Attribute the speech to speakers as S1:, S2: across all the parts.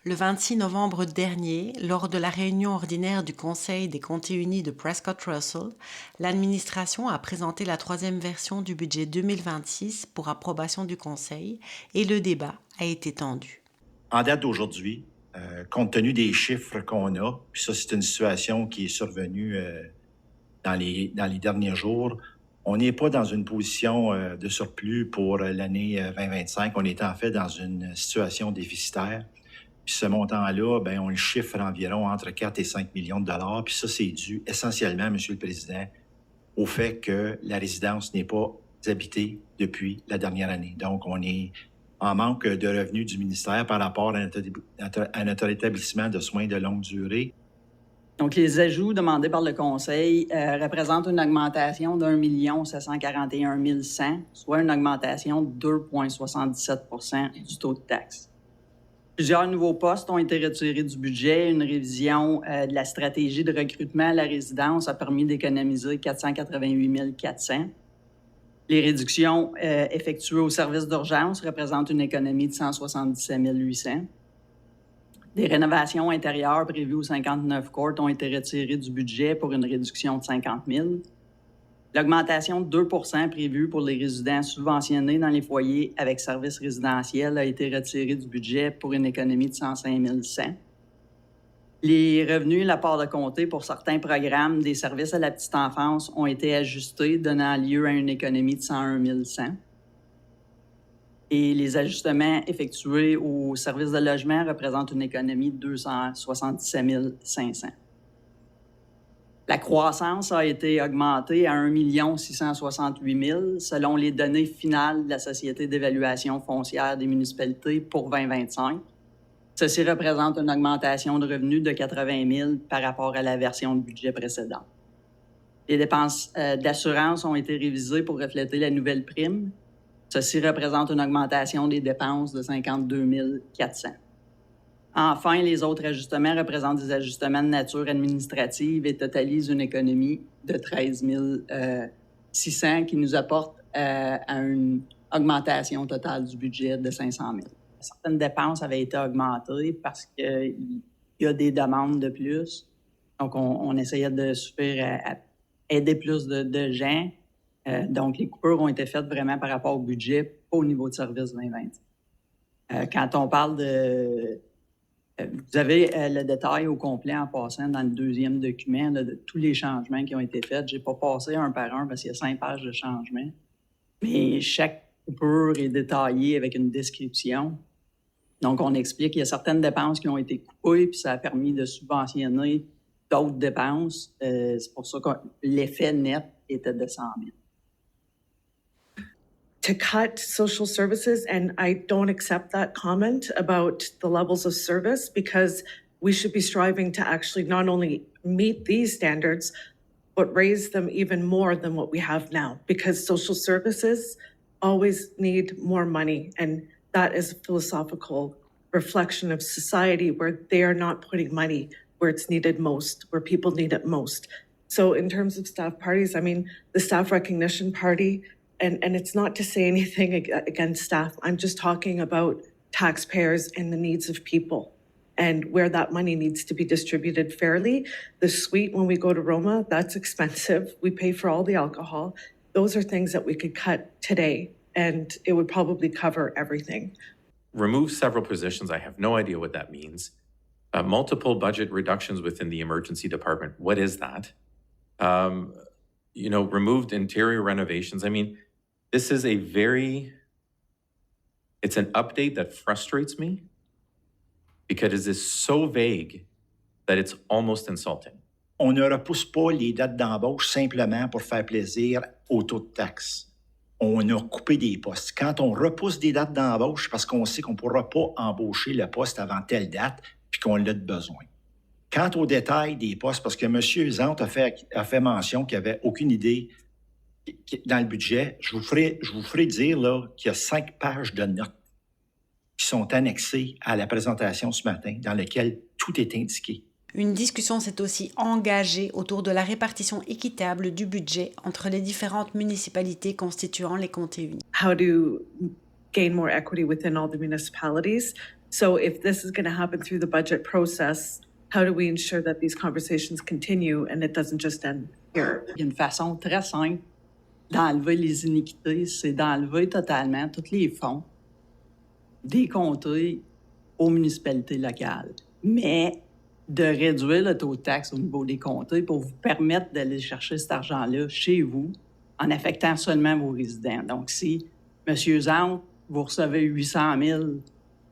S1: Le 26 novembre dernier, lors de la réunion ordinaire du Conseil des comtés unis de Prescott-Russell, l'administration a présenté la troisième version du budget 2026 pour approbation du Conseil et le débat a été tendu.
S2: En date d'aujourd'hui, compte tenu des chiffres qu'on a, puis ça, c'est une situation qui est survenue dans les derniers jours, on n'est pas dans une position de surplus pour l'année 2025. On est en fait dans une situation déficitaire. Puis ce montant-là, ben, on le chiffre environ entre 4 et 5 millions de dollars. Puis ça, c'est dû essentiellement, Monsieur le Président, au fait que la résidence n'est pas habitée depuis la dernière année. Donc, on est en manque de revenus du ministère par rapport à notre établissement de soins de longue durée.
S3: Donc, les ajouts demandés par le Conseil représentent une augmentation d'1 741 100, soit une augmentation de 2,77 du taux de taxe. Plusieurs nouveaux postes ont été retirés du budget. Une révision de la stratégie de recrutement à la résidence a permis d'économiser 488 400. Les réductions effectuées au service d'urgence représentent une économie de 177 800. Des rénovations intérieures prévues aux 59 courts ont été retirées du budget pour une réduction de 50 000. L'augmentation de 2 prévue pour les résidents subventionnés dans les foyers avec service résidentiel a été retirée du budget pour une économie de 105 100. Les revenus et la part de comté pour certains programmes des services à la petite enfance ont été ajustés, donnant lieu à une économie de 101 100. Et les ajustements effectués au service de logement représentent une économie de 277 500. La croissance a été augmentée à 1 668 000 selon les données finales de la Société d'évaluation foncière des municipalités pour 2025. Ceci représente une augmentation de revenus de 80 000 par rapport à la version de budget précédente. Les dépenses d'assurance ont été révisées pour refléter la nouvelle prime. Ceci représente une augmentation des dépenses de 52 400. Enfin, les autres ajustements représentent des ajustements de nature administrative et totalisent une économie de 13 600 qui nous apporte à une augmentation totale du budget de 500 000. Certaines dépenses avaient été augmentées parce qu'il y a des demandes de plus. Donc, on essayait de suffire à aider plus de gens. Donc, les coupures ont été faites vraiment par rapport au budget, pas au niveau de service 2020. Quand on parle de... Vous avez le détail au complet en passant dans le deuxième document là, de tous les changements qui ont été faits. Je n'ai pas passé un par un parce qu'il y a 5 pages de changements. Mais chaque coupure est détaillée avec une description. Donc, on explique qu'il y a certaines dépenses qui ont été coupées puis ça a permis de subventionner d'autres dépenses. C'est pour ça que l'effet net était de 100 000.
S4: To cut social services, and I don't accept that comment about the levels of service because we should be striving to actually not only meet these standards, but raise them even more than what we have now because social services always need more money. And that is a philosophical reflection of society where they are not putting money where it's needed most, where people need it most. So in terms of staff parties, I mean, the staff recognition party, and it's not to say anything against staff. I'm just talking about taxpayers and the needs of people and where that money needs to be distributed fairly. The suite, when we go to Roma, that's expensive. We pay for all the alcohol. Those are things that we could cut today, and it would probably cover everything.
S5: Remove several positions. I have no idea what that means. Multiple budget reductions within the emergency department. What is that? Removed interior renovations. I mean, this is it's an update that frustrates me because it is so vague that it's almost insulting.
S2: On ne repousse pas les dates d'embauche simplement pour faire plaisir au taux de taxe. On a coupé des postes. Quand on repousse des dates d'embauche, parce qu'on sait qu'on ne pourra pas embaucher le poste avant telle date, puis qu'on a de besoin. Quant au détail des postes, parce que M. Zante a fait mention qu'il n'y avait aucune idée dans le budget, je vous ferai dire là, qu'il y a 5 pages de notes qui sont annexées à la présentation ce matin, dans lesquelles tout est indiqué.
S1: Une discussion s'est aussi engagée autour de la répartition équitable du budget entre les différentes municipalités constituant les comtés unis.
S4: How to gain more equity within all the municipalities. So if this is going to happen through the budget process, how do we ensure that these conversations continue and it doesn't just end here?
S3: Il y a une façon très simple d'enlever les iniquités, c'est d'enlever totalement tous les fonds des comtés aux municipalités locales, mais de réduire le taux de taxe au niveau des comtés pour vous permettre d'aller chercher cet argent-là chez vous en affectant seulement vos résidents. Donc, si, M. Zant, vous recevez 800 000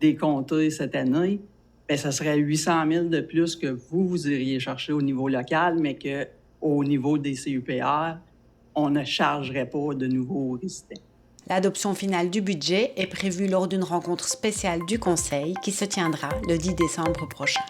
S3: des comtés cette année, bien, ça serait 800 000 de plus que vous iriez chercher au niveau local, mais qu'au niveau des CUPR, on ne chargerait pas de nouveaux résidents.
S1: L'adoption finale du budget est prévue lors d'une rencontre spéciale du Conseil qui se tiendra le 10 décembre prochain.